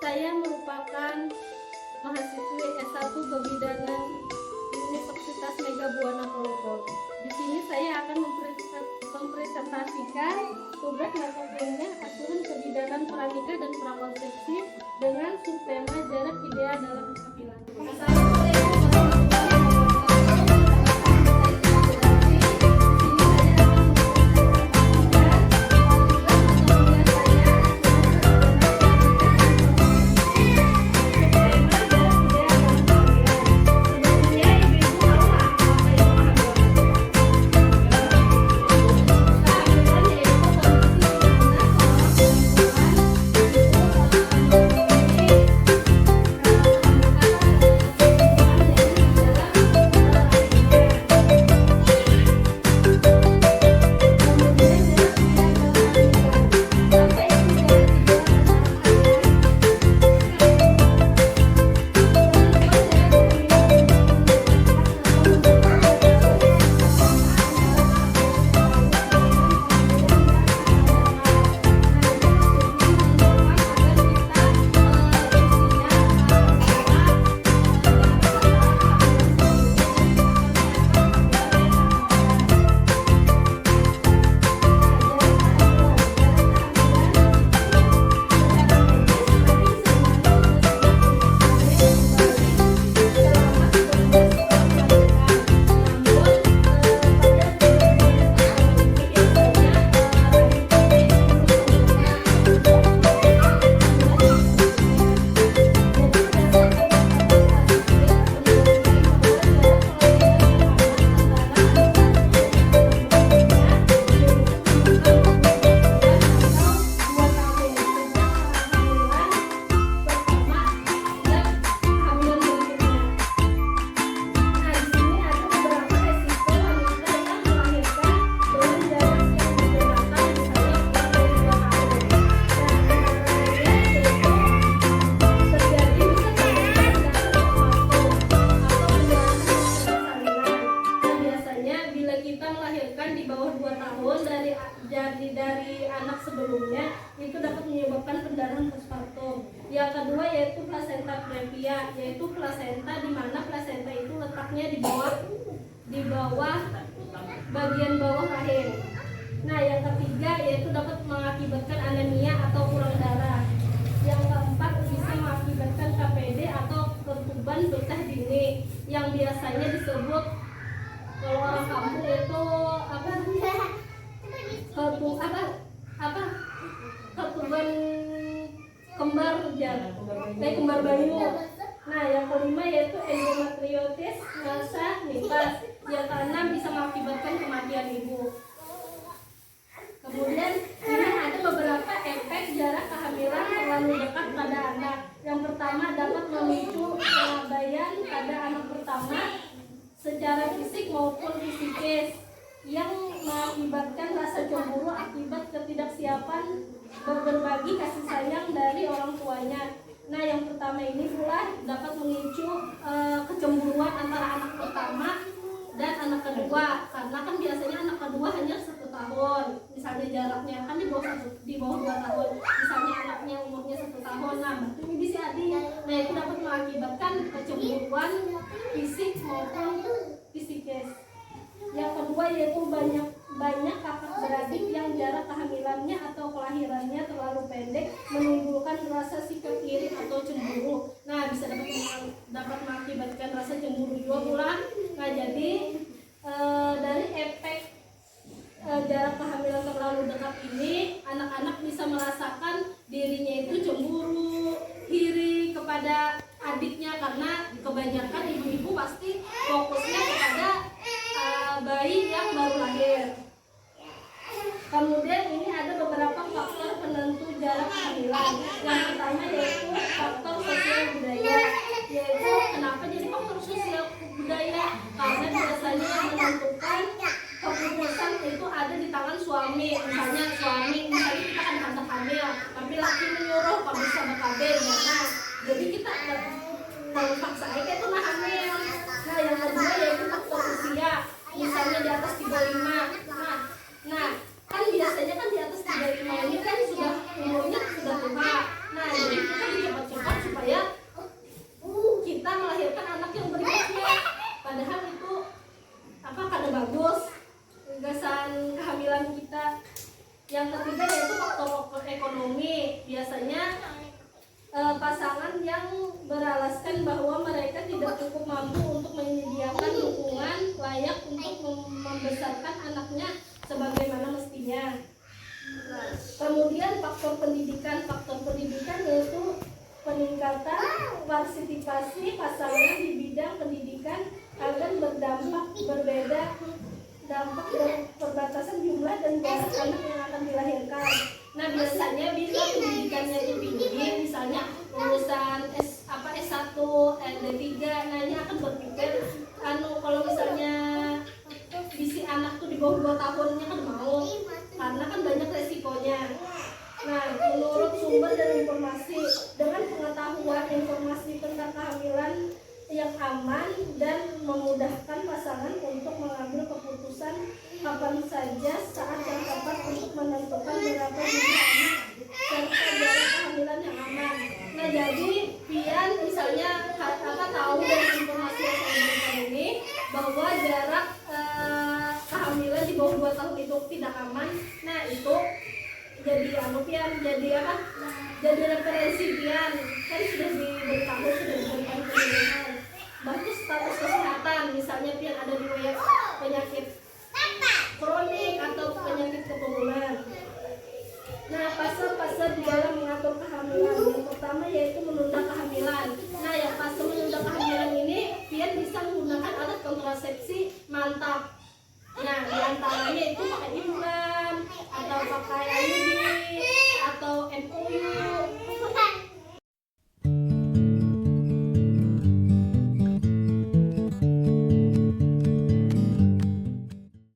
Saya merupakan mahasiswi S1 Kebidanan Universitas Mega Buana Purwokerto. Di sini saya akan mempresentasikan tugas metodenya aturan kebidanan pranikah dan prakonsepsi dengan subtema jarak ideal dalam kehamilan. Di bawah 2 tahun dari anak sebelumnya itu dapat menyebabkan pendarahan postpartum. Yang kedua yaitu plasenta previa, yaitu plasenta di mana plasenta itu letaknya di bawah bagian bawah rahim. Nah, yang ketiga yaitu dapat mengakibatkan anemia atau kurang darah. Yang keempat bisa mengakibatkan KPD atau ketuban betah dini yang biasanya disebut kalau orang kampung itu ketuban kembar kembar bayu. Nah, yang kelima yaitu endometriosis rasa nifas. Yang keenam bisa mengakibatkan kematian ibu. Kemudian ini ada beberapa efek jarak kehamilan terlalu dekat pada anak. Yang pertama dapat memicu pengabaian pada anak pertama secara fisik maupun psikis yang mengakibatkan rasa cemburu akibat ketidaksiapan berbagi kasih sayang dari orang tuanya. Nah, yang pertama ini pula dapat memicu kecemburuan antara anak pertama dan anak kedua, karena kan biasanya anak kedua hanya 1 tahun, misalnya jaraknya kan di bawah 2 tahun, misalnya anaknya umurnya 1 tahun, nah berarti ini bisa adik. Nah, itu dapat mengakibatkan kecemburuan fisik maupun psikis. Yang kedua yaitu banyak kakak beradik yang jarak kehamilannya atau kelahirannya terlalu pendek menimbulkan rasa sikap iri atau cemburu. Nah, bisa dapat mengakibatkan rasa cemburu juga pula. Nah, jadi dari efek jarak kehamilan terlalu dekat ini, anak-anak bisa merasakan dirinya itu cemburu, iri kepada adiknya, karena kebanyakan ibu-ibu pasti fokusnya kepada bayi yang baru lahir. Kemudian ini ada beberapa faktor penentu jarak kehamilan. Yang pertama yaitu faktor sosial budaya. Yaitu kenapa jadi faktor sosial budaya? Karena biasanya yang menentukan keputusan itu ada di tangan suami. Misalnya kita kan tante hamil, tapi laki menyuruh kalau bisa BKB. Nah, jadi kita kalau paksa aja itu nah hamil. Nah, yang kedua yaitu faktor usia. Misalnya di atas 35. Nah, kan biasanya kan di atas 35 ini kan sudah umurnya sudah tua. Nah, jadi kita cepat-cepat mampu untuk menyediakan dukungan layak untuk membesarkan anaknya sebagaimana mestinya. Kemudian faktor pendidikan yaitu peningkatan partisipasi pasangan di bidang pendidikan agar berdampak berbeda dampak dan perbatasan jumlah dan jarak anak yang akan dilahirkan. Nah, biasanya bila pendidikannya itu tinggi, misalnya lulusan S1, D3, nah ini akan berpikir kalau misalnya bisi anak tuh di bawah 2 tahunnya kan mau, karena kan banyak resikonya. Nah, menurut sumber dan informasi, dengan pengetahuan informasi tentang kehamilan yang aman dan memudahkan pasangan untuk mengambil keputusan kapan saja saat yang tepat untuk menentukan berapa jumlah anak serta jarak kehamilan yang aman. Nah, jadi pian misalnya tahu dari informasi yang saya berikan ini bahwa jarak kehamilan di bawah 2 tahun itu tidak aman. Nah, itu jadi pian jadi referensi pian kan sudah diberitahu, sudah diberikan pendidikan. Bahkan status kesehatan, misalnya pian ada di penyakit kronik atau penyakit keturunan. Nah, fase-fase di dalam mengatur kehamilan yang pertama yaitu menunda kehamilan. Nah, yang fase menunda kehamilan ini pian bisa menggunakan alat kontrasepsi mantap.